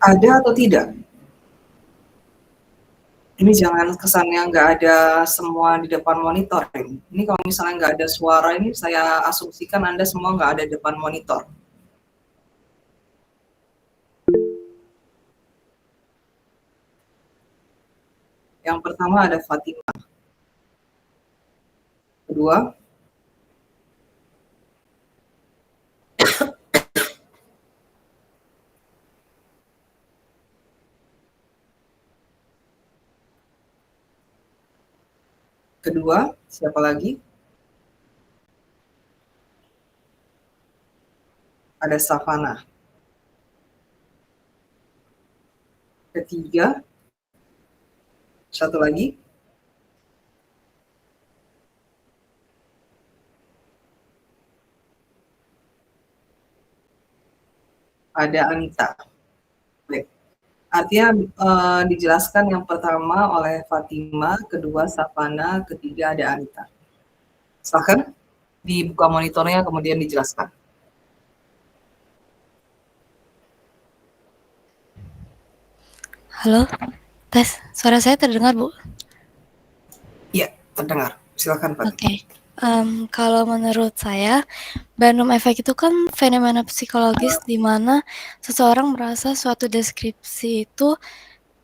Ada atau tidak? Ini jangan kesannya nggak ada semua di depan monitor ini. Ini kalau misalnya nggak ada suara ini, saya asumsikan Anda semua nggak ada di depan monitor. Yang pertama ada Fatima. Kedua, siapa lagi? Ada Savana. Ketiga, satu lagi. Ada Anita. Baik. Artinya dijelaskan yang pertama oleh Fatima, kedua Savana, ketiga ada Anita. Silahkan dibuka monitornya kemudian dijelaskan. Halo, tes. Suara saya terdengar, Bu? Iya, terdengar. Silakan, Pak. Oke. Kalau menurut saya, Barnum Effect itu kan fenomena psikologis di mana seseorang merasa suatu deskripsi itu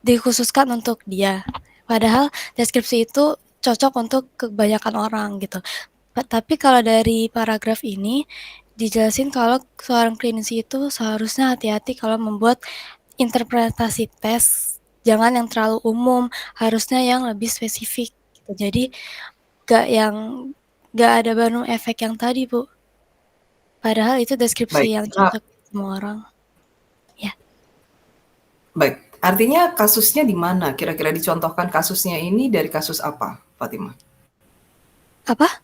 dikhususkan untuk dia. Padahal deskripsi itu cocok untuk kebanyakan orang gitu. Tapi kalau dari paragraf ini dijelasin kalau seorang klinisi itu seharusnya hati-hati kalau membuat interpretasi tes, jangan yang terlalu umum, harusnya yang lebih spesifik gitu. Jadi nggak ada Barnum Effect yang tadi, Bu. Padahal itu deskripsi Baik. yang cocok semua orang. Ya. Baik. Artinya kasusnya di mana? Kira-kira dicontohkan kasusnya ini dari kasus apa, Fatima? Apa?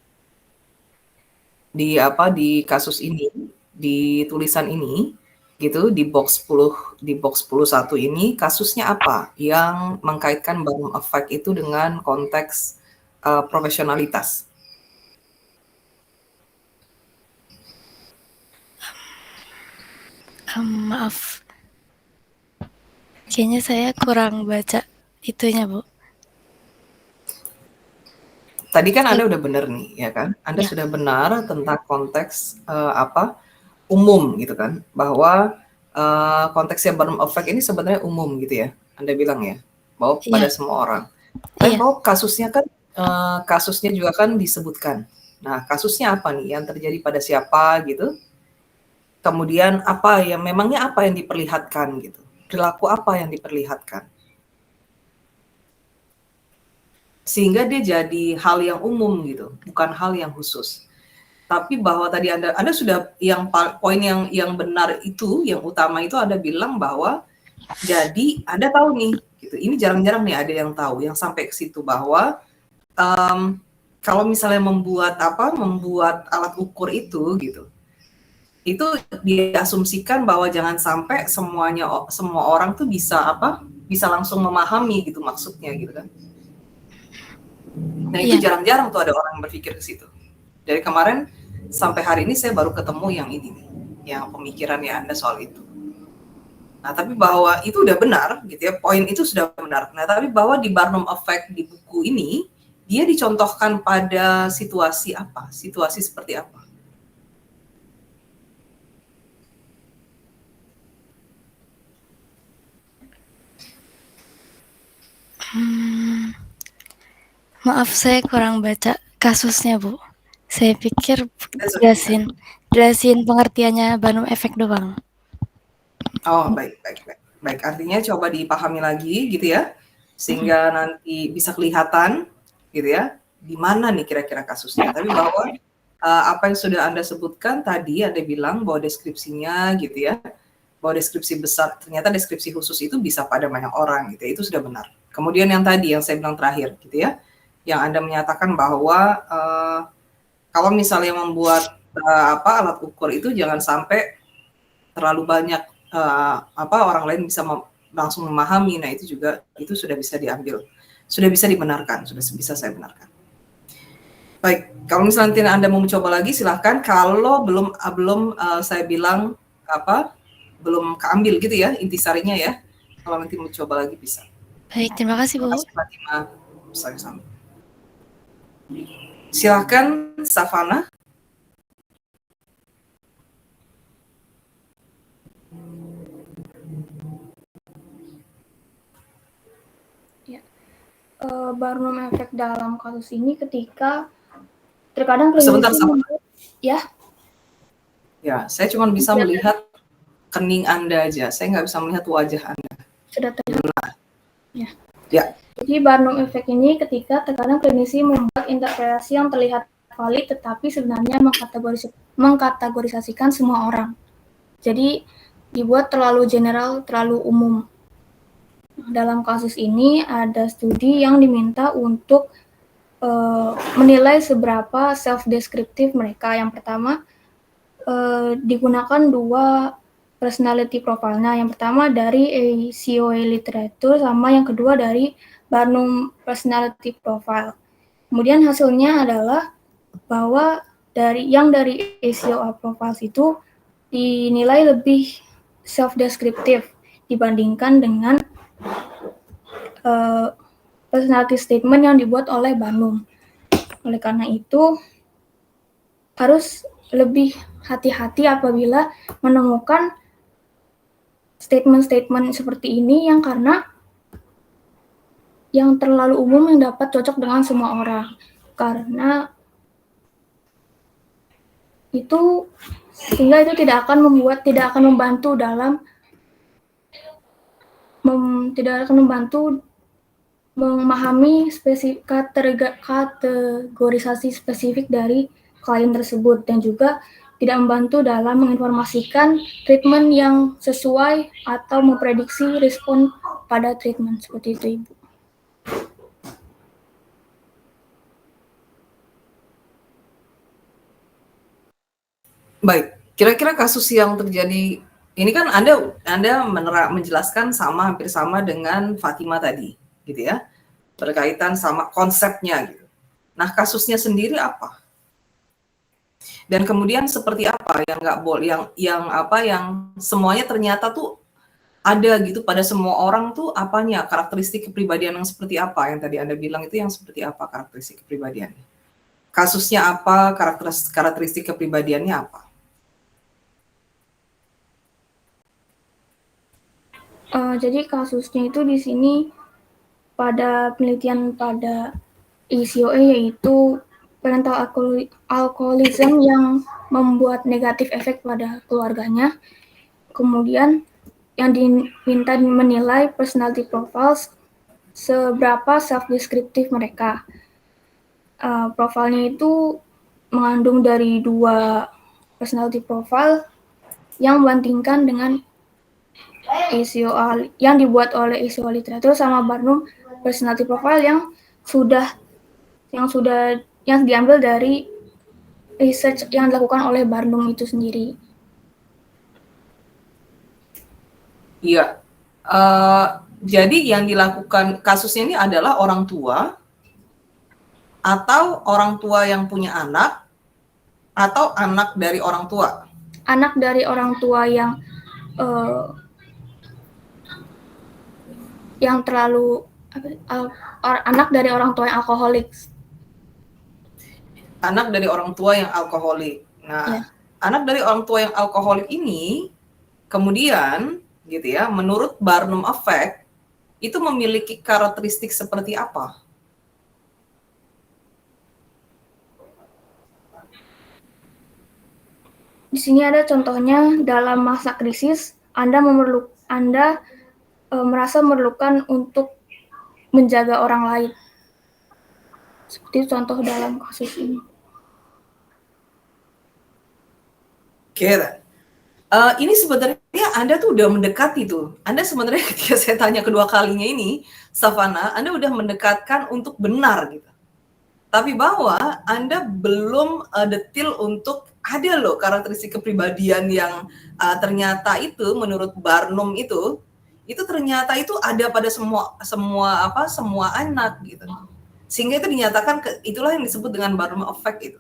Di kasus ini, di tulisan ini, gitu, di box 1 ini kasusnya apa yang mengkaitkan Barnum Effect itu dengan konteks profesionalitas? Maaf. Kayaknya saya kurang baca itunya, Bu. Tadi kan Anda udah benar nih, ya kan? Anda Ya. sudah benar tentang konteks umum gitu kan, bahwa konteksnya Barnum Effect ini sebenarnya umum gitu ya. Anda bilang ya, bahwa Iya. pada semua orang. Tapi Iya. bahwa kasusnya juga kan disebutkan. Nah, kasusnya apa nih yang terjadi pada siapa gitu? Kemudian memangnya apa yang diperlihatkan gitu? Perilaku apa yang diperlihatkan? Sehingga dia jadi hal yang umum gitu, bukan hal yang khusus. Tapi bahwa tadi Anda sudah poin yang benar itu, yang utama itu Anda bilang bahwa jadi Anda tahu nih, gitu. Ini jarang-jarang nih ada yang tahu, yang sampai ke situ bahwa kalau misalnya membuat alat ukur itu gitu, itu diasumsikan bahwa jangan sampai semua orang tuh bisa langsung memahami gitu maksudnya gitu kan. Nah itu Iya. jarang-jarang tuh ada orang yang berpikir ke situ. Dari kemarin sampai hari ini saya baru ketemu yang ini nih, yang pemikirannya Anda soal itu. Nah, tapi bahwa itu udah benar gitu ya, poin itu sudah benar. Nah, tapi bahwa di Barnum Effect di buku ini, dia dicontohkan pada situasi apa? Situasi seperti apa? Maaf, saya kurang baca kasusnya, Bu. Saya pikir That's okay. jelasin pengertiannya Barnum Effect doang. Oh, baik. Artinya coba dipahami lagi gitu ya, sehingga nanti bisa kelihatan gitu ya, di mana nih kira-kira kasusnya. Tapi bahwa apa yang sudah Anda sebutkan tadi, Anda bilang bahwa deskripsinya gitu ya, bahwa deskripsi besar, ternyata deskripsi khusus itu bisa pada banyak orang gitu ya, itu sudah benar. Kemudian yang tadi yang saya bilang terakhir gitu ya, yang Anda menyatakan bahwa kalau misalnya membuat alat ukur itu jangan sampai terlalu banyak orang lain bisa langsung memahami. Nah, itu sudah bisa diambil, sudah bisa dibenarkan, sudah bisa saya benarkan. Baik, kalau misalnya nanti Anda mau mencoba lagi silahkan. Kalau belum saya bilang belum keambil gitu ya intisarinya ya. Kalau nanti mau coba lagi bisa. Baik, terima kasih Terima Bu. kasih Fatima. Sama-sama. Silakan Savana. Ya. Barnum efek dalam kasus ini ketika terkadang Sebentar, klinisi ya. Ya, saya cuma bisa melihat kening Anda aja. Saya nggak bisa melihat wajah Anda. Sudah terlihat. Ya. Ya. Jadi Barnum efek ini ketika terkadang klinisi membuat interpretasi yang terlihat valid tetapi sebenarnya mengkategorisasikan semua orang. Jadi dibuat terlalu general, terlalu umum. Dalam kasus ini ada studi yang diminta untuk menilai seberapa self-descriptive mereka. Yang pertama, digunakan dua personality profile-nya. Yang pertama dari ACOA literatur, sama yang kedua dari Barnum personality profile. Kemudian hasilnya adalah bahwa dari ACOA profiles itu dinilai lebih self-descriptive dibandingkan dengan personality statement yang dibuat oleh Barnum. Oleh karena itu, harus lebih hati-hati apabila menemukan statement-statement seperti ini yang karena yang terlalu umum yang dapat cocok dengan semua orang. Karena itu sehingga itu tidak akan membantu dalam tidak akan membantu memahami kategorisasi spesifik dari klien tersebut dan juga tidak membantu dalam menginformasikan treatment yang sesuai atau memprediksi respon pada treatment seperti itu, Ibu. Baik, kira-kira kasus yang terjadi ini kan Anda menjelaskan hampir sama dengan Fatima tadi, gitu ya, berkaitan sama konsepnya gitu. Nah, kasusnya sendiri apa? Dan kemudian seperti apa yang nggak boleh, yang semuanya ternyata tuh ada gitu pada semua orang tuh apanya, karakteristik kepribadian yang seperti apa yang tadi Anda bilang itu yang seperti apa karakteristik kepribadiannya? Kasusnya apa, karakteristik kepribadiannya apa? Jadi kasusnya itu di sini pada penelitian pada ACOA yaitu parental alcoholism yang membuat negatif efek pada keluarganya. Kemudian yang diminta menilai personality profiles seberapa self-descriptive mereka. Profilnya itu mengandung dari dua personality profile yang membandingkan dengan ACOA yang dibuat oleh ACOA literatur sama Barnum personality profile yang diambil dari research yang dilakukan oleh Barnum itu sendiri. Iya. Jadi yang dilakukan kasusnya ini adalah orang tua atau orang tua yang punya anak atau anak dari orang tua? Anak dari orang tua yang anak dari orang tua yang alkoholik. Anak dari orang tua yang alkoholik. Nah, ya. Anak dari orang tua yang alkoholik ini kemudian gitu ya, menurut Barnum effect itu memiliki karakteristik seperti apa? Di sini ada contohnya, dalam masa krisis Anda merasa memerlukan untuk menjaga orang lain. Seperti contoh dalam kasus ini. Oke. Ini sebenarnya Anda tuh udah mendekati tuh. Anda sebenarnya ketika saya tanya kedua kalinya ini, Savana, Anda udah mendekatkan untuk benar gitu. Tapi bahwa Anda belum detail untuk ada loh karakteristik kepribadian yang ternyata itu menurut Barnum itu ternyata itu ada pada semua anak gitu. Sehingga itu dinyatakan itulah yang disebut dengan Barnum effect itu.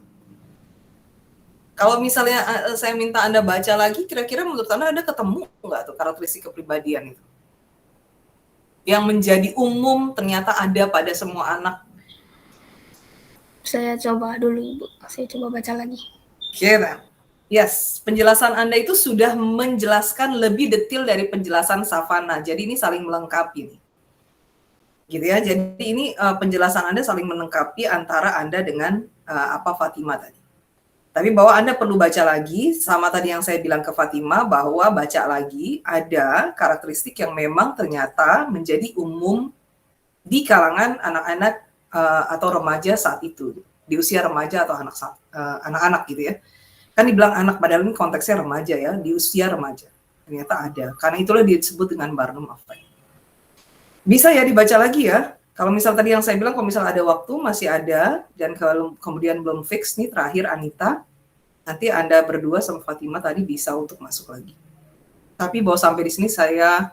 Kalau misalnya saya minta Anda baca lagi, kira-kira menurut Anda ketemu nggak tuh karakteristik kepribadian itu? Yang menjadi umum ternyata ada pada semua anak. Saya coba dulu, Ibu. Saya coba baca lagi. Kira. Yes, penjelasan Anda itu sudah menjelaskan lebih detail dari penjelasan Savana. Jadi ini saling melengkapi nih. Gitu ya. Jadi ini penjelasan Anda saling melengkapi antara Anda dengan Fatima tadi. Tapi bahwa Anda perlu baca lagi, sama tadi yang saya bilang ke Fatima, bahwa baca lagi ada karakteristik yang memang ternyata menjadi umum di kalangan anak-anak atau remaja saat itu, di usia remaja atau anak-anak gitu ya. Kan dibilang anak, padahal ini konteksnya remaja ya, di usia remaja. Ternyata ada, karena itulah disebut dengan Barnum Effect. Bisa ya dibaca lagi ya. Kalau misal tadi yang saya bilang, kalau misal ada waktu, masih ada, dan kalau kemudian belum fix nih, terakhir Anita, nanti Anda berdua sama Fatima tadi bisa untuk masuk lagi. Tapi bahwa sampai di sini saya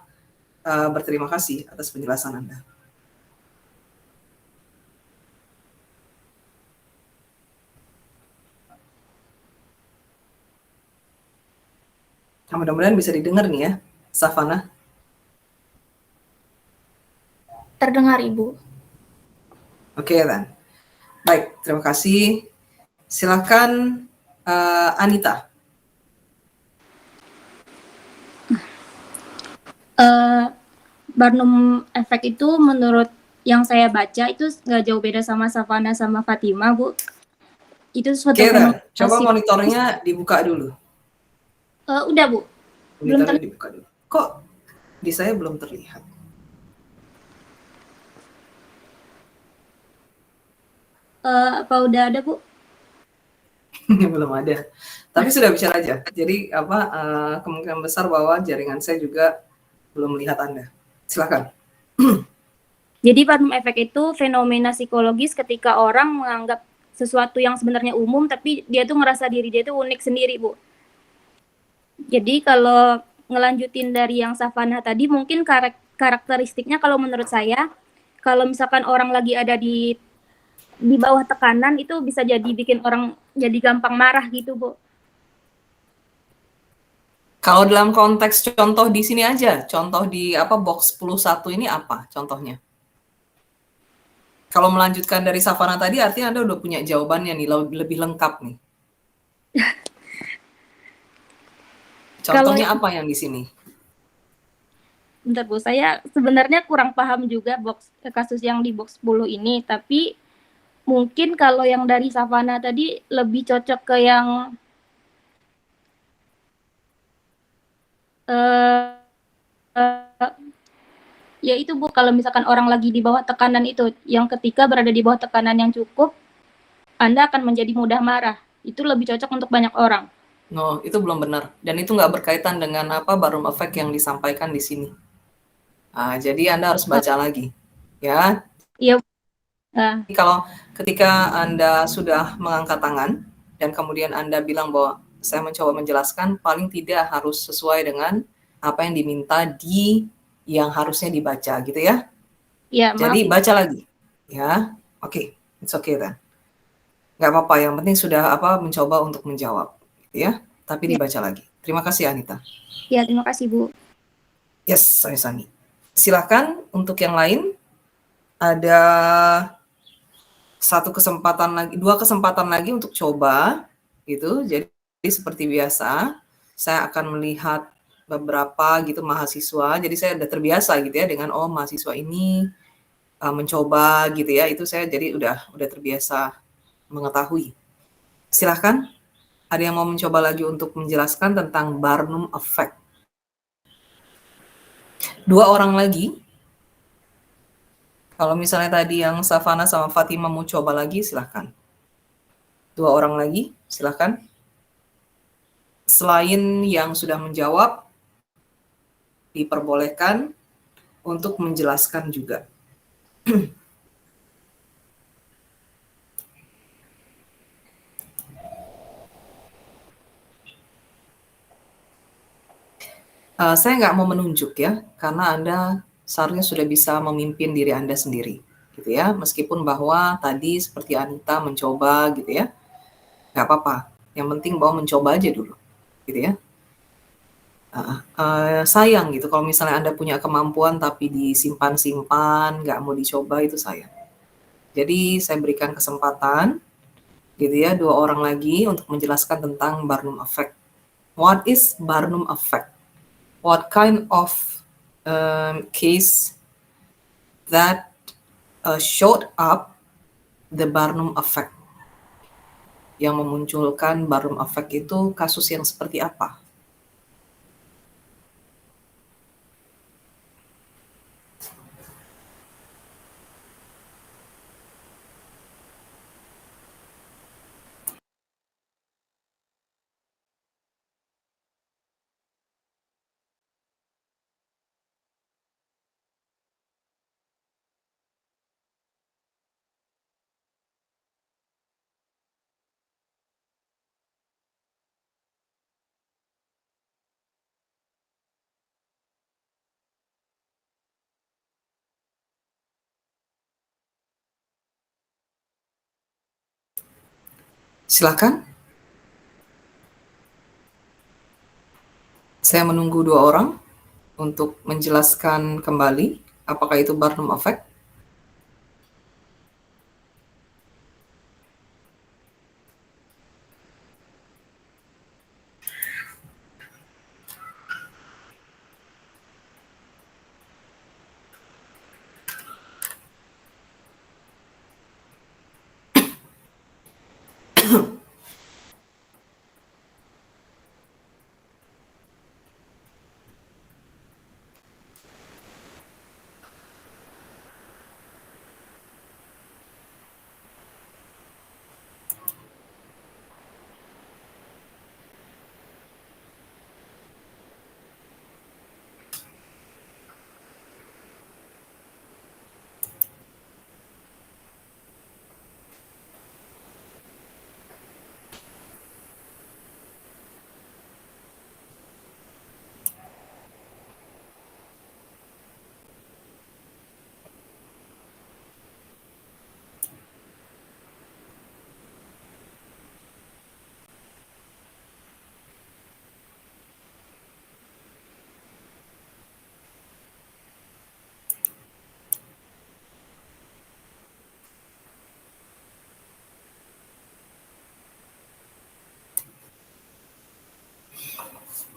berterima kasih atas penjelasan Anda. Nah, mudah-mudahan bisa didengar nih ya, Savana. Terdengar, Ibu. Oke, Dan. Baik, terima kasih. Silakan Anita. Barnum Effect itu menurut yang saya baca itu nggak jauh beda sama Savana sama Fatima, Bu. Itu suatu Dan. Coba monitornya dibuka dulu. Udah, Bu. Monitornya dibuka dulu. Kok di saya belum terlihat? Apa udah ada, Bu? Belum ada. Tapi sudah bicara aja. Jadi kemungkinan besar bahwa jaringan saya juga belum melihat Anda. Silakan. Jadi Barnum Effect itu fenomena psikologis ketika orang menganggap sesuatu yang sebenarnya umum, tapi dia tuh ngerasa diri dia tuh unik sendiri, Bu. Jadi kalau ngelanjutin dari yang Savana tadi, mungkin karakteristiknya kalau menurut saya, kalau misalkan orang lagi ada di bawah tekanan itu bisa jadi bikin orang jadi gampang marah gitu, Bu. Kalau dalam konteks contoh di sini aja, contoh di box 10.1 ini apa contohnya? Kalau melanjutkan dari Savana tadi, artinya Anda udah punya jawabannya nih, lebih lengkap nih. Contohnya apa yang di sini? Bentar, Bu, saya sebenarnya kurang paham juga kasus yang di box 10 ini, tapi mungkin kalau yang dari Savana tadi lebih cocok ke yang ya itu, Bu, kalau misalkan orang lagi di bawah tekanan itu, yang ketika berada di bawah tekanan yang cukup, Anda akan menjadi mudah marah. Itu lebih cocok untuk banyak orang. No, itu belum benar. Dan itu nggak berkaitan dengan Barnum Effect yang disampaikan di sini. Jadi Anda harus baca lagi. Ya. Iya. Kalau ketika Anda sudah mengangkat tangan dan kemudian Anda bilang bahwa saya mencoba menjelaskan, paling tidak harus sesuai dengan apa yang diminta yang harusnya dibaca gitu ya. Iya, jadi baca lagi. Ya. Oke, it's okay then. Nggak apa-apa, yang penting sudah mencoba untuk menjawab ya, tapi dibaca lagi. Terima kasih Anita. Ya, terima kasih, Bu. Yes, Sani. Silakan untuk yang lain. Ada dua kesempatan lagi untuk coba gitu. Jadi seperti biasa, saya akan melihat beberapa gitu mahasiswa. Jadi saya udah terbiasa gitu ya dengan mahasiswa ini mencoba gitu ya. Itu saya jadi udah terbiasa mengetahui. Silakan. Ada yang mau mencoba lagi untuk menjelaskan tentang Barnum Effect? Dua orang lagi. Kalau misalnya tadi yang Savana sama Fatima mau coba lagi, silahkan. Dua orang lagi, silahkan. Selain yang sudah menjawab, diperbolehkan untuk menjelaskan juga. Saya nggak mau menunjuk ya, karena Anda seharusnya sudah bisa memimpin diri Anda sendiri, gitu ya. Meskipun bahwa tadi seperti Anita mencoba, gitu ya, nggak apa-apa. Yang penting bahwa mencoba aja dulu, gitu ya. Sayang gitu kalau misalnya Anda punya kemampuan tapi disimpan-simpan, nggak mau dicoba, itu sayang. Jadi saya berikan kesempatan, gitu ya, 2 orang lagi untuk menjelaskan tentang Barnum Effect. What is Barnum Effect? What kind of case that showed up the Barnum Effect? Yang memunculkan Barnum Effect itu kasus yang seperti apa? Silakan. Saya menunggu 2 orang untuk menjelaskan kembali apakah itu Barnum Effect.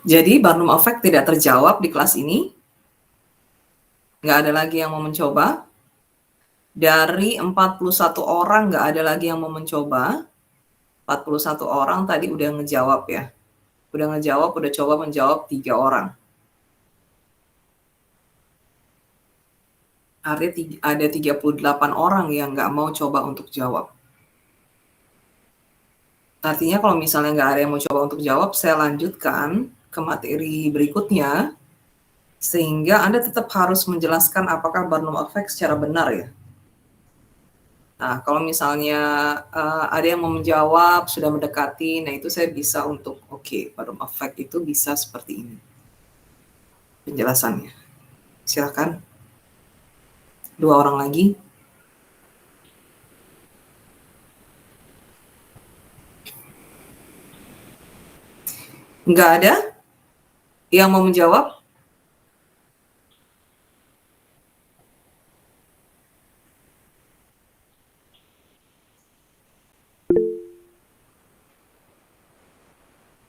Jadi Barnum Effect tidak terjawab di kelas ini. Nggak ada lagi yang mau mencoba. Dari 41 orang nggak ada lagi yang mau mencoba. 41 orang tadi udah ngejawab ya. Udah coba menjawab 3 orang. Artinya ada 38 orang yang nggak mau coba untuk jawab. Artinya kalau misalnya nggak ada yang mau coba untuk jawab, saya lanjutkan ke materi berikutnya, sehingga Anda tetap harus menjelaskan apakah Barnum Effect secara benar ya. Nah, kalau misalnya ada yang mau menjawab, sudah mendekati, nah itu saya bisa untuk, oke, Barnum Effect itu bisa seperti ini penjelasannya. Silakan. 2 orang lagi. Nggak ada yang mau menjawab?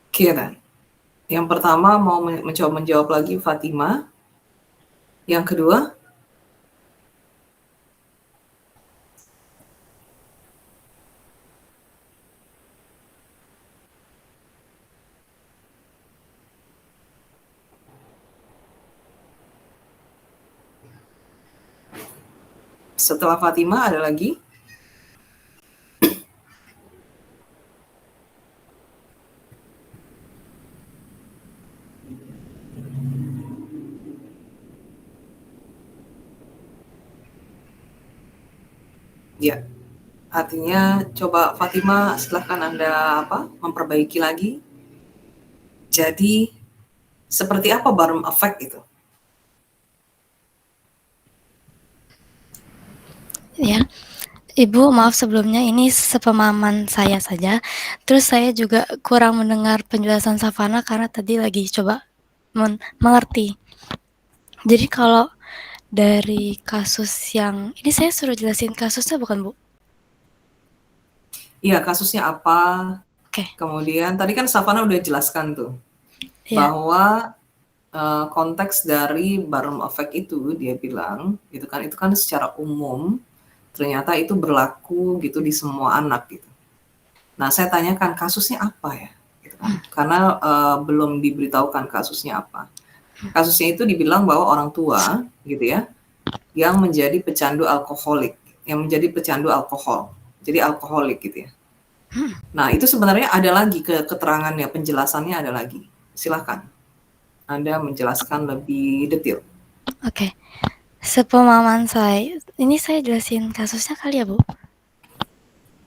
Oke, dan yang pertama mau mencoba menjawab lagi Fatima. Yang kedua? Setelah Fatima ada lagi? Ya, artinya coba Fatima silahkan Anda memperbaiki lagi. Jadi seperti apa Barnum Effect itu? Ya, Ibu, maaf sebelumnya ini sepemahaman saya saja. Terus saya juga kurang mendengar penjelasan Savana karena tadi lagi coba mengerti. Jadi kalau dari kasus yang ini saya suruh jelasin kasusnya bukan, Bu? Iya, kasusnya apa? Oke. Kemudian tadi kan Savana udah jelaskan tuh Iya. bahwa konteks dari Barnum Effect itu dia bilang gitu kan, itu kan secara umum ternyata itu berlaku gitu di semua anak gitu. Nah, saya tanyakan kasusnya apa ya? Gitu kan. Karena belum diberitahukan kasusnya apa. Kasusnya itu dibilang bahwa orang tua gitu ya, yang menjadi pecandu alkoholik, yang menjadi pecandu alkohol. Jadi alkoholik gitu ya. Nah, itu sebenarnya ada lagi keterangannya, penjelasannya ada lagi. Silakan. Anda menjelaskan lebih detail. Oke. Sepemahaman saya, ini saya jelasin kasusnya kali ya, Bu?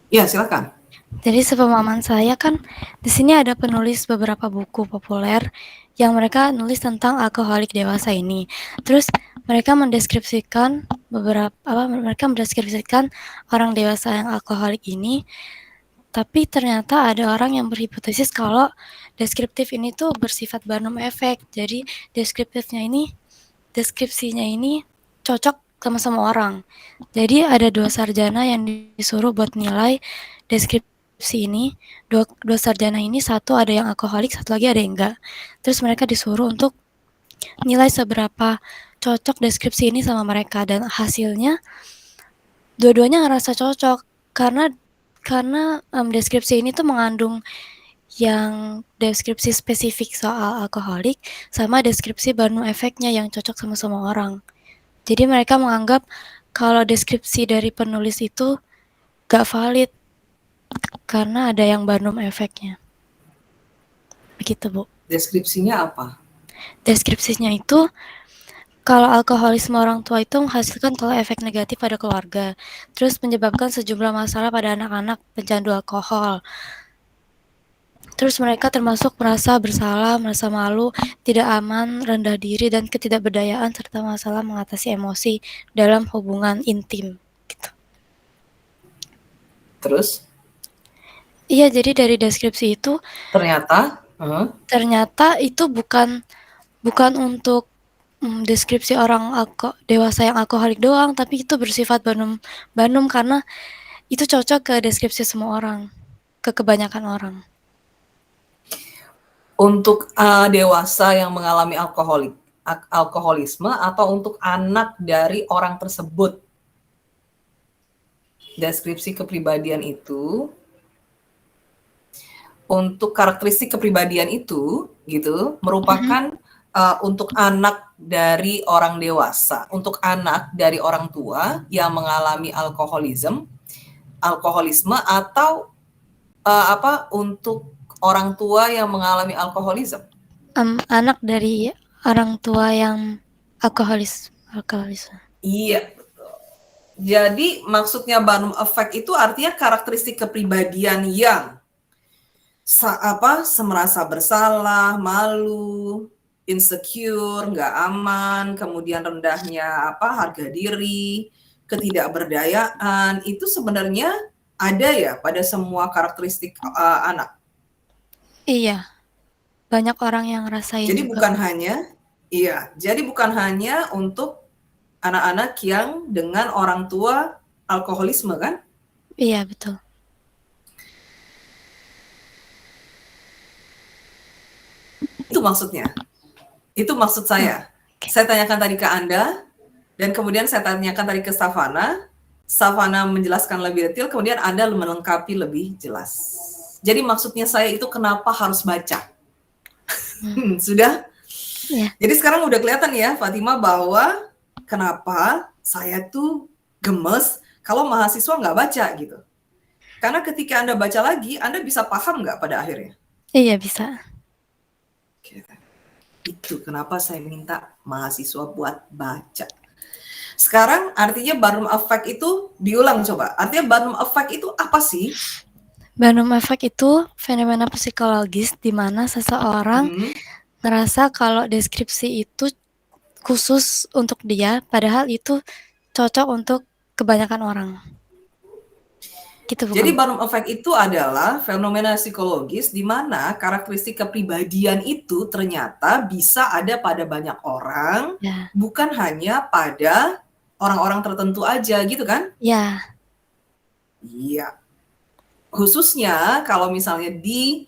Ya, silakan. Jadi sepemahaman saya kan di sini ada penulis beberapa buku populer yang mereka nulis tentang alkoholik dewasa ini. Terus mereka mendeskripsikan mereka mendeskripsikan orang dewasa yang alkoholik ini. Tapi ternyata ada orang yang berhipotesis kalau deskriptif ini tuh bersifat Barnum Effect. Jadi deskripsinya ini cocok sama semua orang. Jadi ada 2 sarjana yang disuruh buat nilai deskripsi ini. Dua sarjana ini, satu ada yang alkoholik, satu lagi ada yang enggak. Terus mereka disuruh untuk nilai seberapa cocok deskripsi ini sama mereka, dan hasilnya dua-duanya ngerasa cocok karena deskripsi ini tuh mengandung yang deskripsi spesifik soal alkoholik sama deskripsi Barnum Effect-nya yang cocok sama semua orang. Jadi mereka menganggap kalau deskripsi dari penulis itu gak valid karena ada yang Barnum Effect-nya. Begitu, Bu. Deskripsinya apa? Deskripsinya itu kalau alkoholisme orang tua itu menghasilkan pola efek negatif pada keluarga, terus menyebabkan sejumlah masalah pada anak-anak pecandu alkohol. Terus mereka termasuk merasa bersalah, merasa malu, tidak aman, rendah diri, dan ketidakberdayaan, serta masalah mengatasi emosi dalam hubungan intim. Gitu. Terus? Iya, jadi dari deskripsi itu ternyata itu bukan untuk deskripsi orang dewasa yang alkoholik doang, tapi itu bersifat Barnum karena itu cocok ke deskripsi semua orang, ke kebanyakan orang. Untuk dewasa yang mengalami alkoholisme atau untuk anak dari orang tersebut? Deskripsi kepribadian itu, untuk karakteristik kepribadian itu gitu merupakan untuk anak dari orang dewasa, untuk anak dari orang tua yang mengalami alkoholisme, atau untuk orang tua yang mengalami alkoholisme? Anak dari orang tua yang alkoholisme. Iya, betul. Jadi maksudnya Barnum Effect itu artinya karakteristik kepribadian yang merasa bersalah, malu, insecure, nggak aman, kemudian rendahnya harga diri, ketidakberdayaan, itu sebenarnya ada ya pada semua karakteristik anak. Iya, banyak orang yang ngerasain. Jadi bukan hanya untuk anak-anak yang dengan orang tua alkoholisme kan? Iya, betul. Itu maksudnya. Itu maksud saya. Saya tanyakan tadi ke Anda, dan kemudian saya tanyakan tadi ke Savana. Savana menjelaskan lebih detail, kemudian Anda melengkapi lebih jelas. Jadi maksudnya saya itu kenapa harus baca? Sudah? Yeah. Jadi sekarang udah kelihatan ya, Fatima, bahwa kenapa saya tuh gemes kalau mahasiswa nggak baca gitu. Karena ketika Anda baca lagi, Anda bisa paham nggak pada akhirnya? Iya, bisa. Itu kenapa saya minta mahasiswa buat baca. Sekarang artinya Barnum Effect itu diulang coba. Artinya Barnum Effect itu apa sih? Barnum Effect itu fenomena psikologis di mana seseorang ngerasa kalau deskripsi itu khusus untuk dia, padahal itu cocok untuk kebanyakan orang. Gitu Jadi bukan? Barnum Effect itu adalah fenomena psikologis di mana karakteristik kepribadian itu ternyata bisa ada pada banyak orang, Ya. bukan hanya pada orang-orang tertentu aja gitu kan? Ya. Iya. Khususnya kalau misalnya di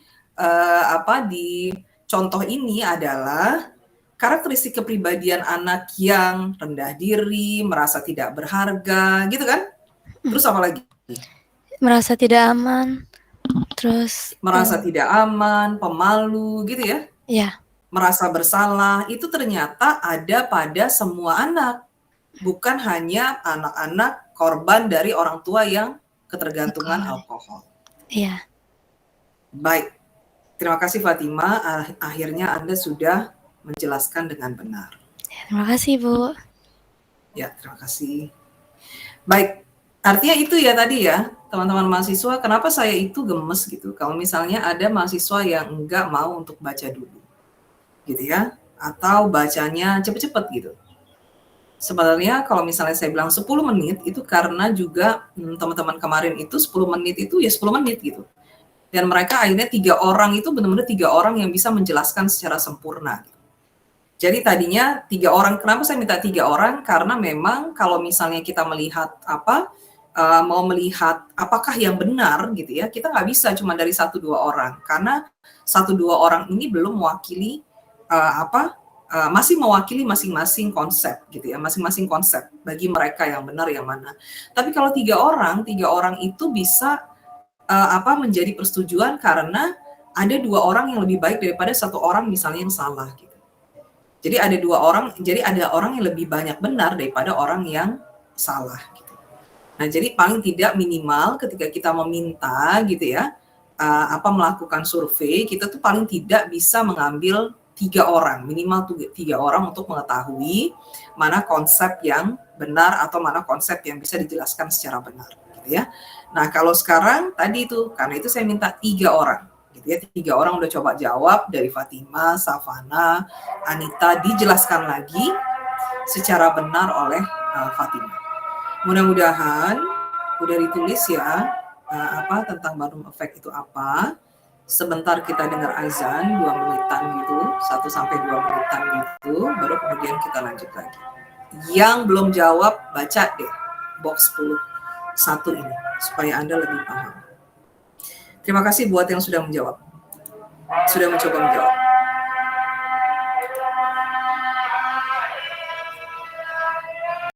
contoh ini adalah karakteristik kepribadian anak yang rendah diri, merasa tidak berharga, gitu kan? Terus apa lagi? Merasa tidak aman. Terus Merasa tidak aman, pemalu, gitu ya? ya. Merasa bersalah, itu ternyata ada pada semua anak. Bukan hanya anak-anak korban dari orang tua yang ketergantungan alkohol. Iya. Baik, terima kasih Fatima. Akhirnya Anda sudah menjelaskan dengan benar. Ya, terima kasih, Bu. Ya, terima kasih. Baik, artinya itu ya tadi ya, teman-teman mahasiswa, kenapa saya itu gemes gitu, kalau misalnya ada mahasiswa yang enggak mau untuk baca dulu, gitu ya, atau bacanya cepet-cepet gitu. Sebenarnya kalau misalnya saya bilang 10 menit, itu karena juga teman-teman kemarin itu 10 menit itu ya 10 menit gitu. Dan mereka akhirnya 3 orang itu benar-benar 3 orang yang bisa menjelaskan secara sempurna. Jadi tadinya 3 orang, kenapa saya minta 3 orang? Karena memang kalau misalnya kita melihat mau melihat apakah yang benar gitu ya, kita nggak bisa cuma dari 1-2 orang. Karena 1-2 orang ini belum mewakili masih mewakili masing-masing konsep gitu ya, masing-masing konsep bagi mereka yang benar yang mana. Tapi kalau 3 orang itu bisa menjadi persetujuan karena ada 2 orang yang lebih baik daripada 1 orang misalnya yang salah gitu. Jadi ada 2 orang, jadi ada orang yang lebih banyak benar daripada orang yang salah gitu. Nah, jadi paling tidak minimal ketika kita meminta gitu ya, melakukan survei, kita tuh paling tidak bisa mengambil 3 orang, minimal 3 orang untuk mengetahui mana konsep yang benar atau mana konsep yang bisa dijelaskan secara benar gitu ya. Nah, kalau sekarang tadi itu, karena itu saya minta 3 orang gitu ya. 3 orang udah coba jawab dari Fatima, Savana, Anita, dijelaskan lagi secara benar oleh Fatima. Mudah-mudahan udah ditulis ya tentang Barnum Effect itu apa. Sebentar kita dengar azan 2 menitan gitu, 1-2 menitan gitu, baru kemudian kita lanjut lagi. Yang belum jawab, baca deh box 1 ini supaya Anda lebih paham. Terima kasih buat yang sudah menjawab. Sudah mencoba menjawab.